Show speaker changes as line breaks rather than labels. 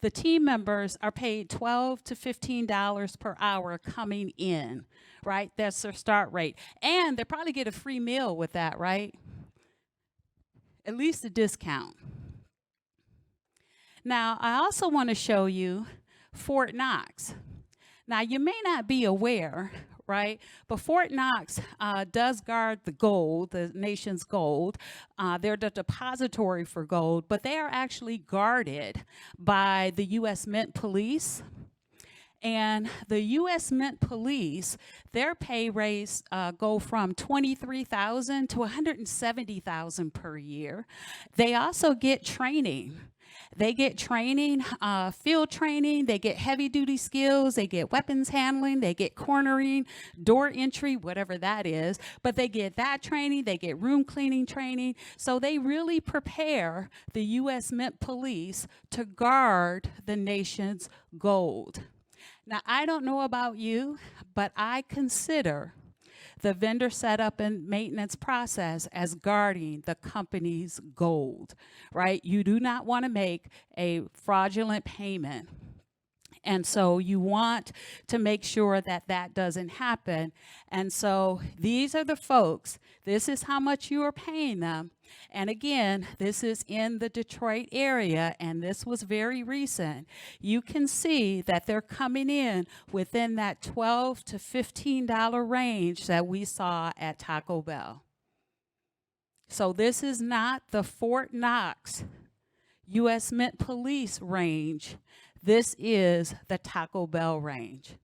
the team members are paid $12 to $15 per hour coming in, right? That's their start rate. And they probably get a free meal with that, right? At least a discount. Now, I also want to show you Fort Knox. Now, you may not be aware, right? But Fort Knox does guard the gold, the nation's gold. They're the depository for gold, but they are actually guarded by the U.S. Mint Police. And the U.S. Mint Police, their pay rates go from $23,000 to $170,000 per year. They also get training. They get training, field training, they get heavy duty skills, they get weapons handling, they get cornering, door entry, whatever that is, but they get that training, they get room cleaning training. So they really prepare the U.S. Mint Police to guard the nation's gold. Now, I don't know about you, but I consider the vendor setup and maintenance process as guarding the company's gold, right? You do not want to make a fraudulent payment. And so you want to make sure that that doesn't happen. And so these are the folks. This is how much you are paying them. And again, this is in the Detroit area, and this was very recent. You can see that they're coming in within that $12 to $15 range that we saw at Taco Bell. So this is not the Fort Knox U.S. Mint Police range. This is the Taco Bell range.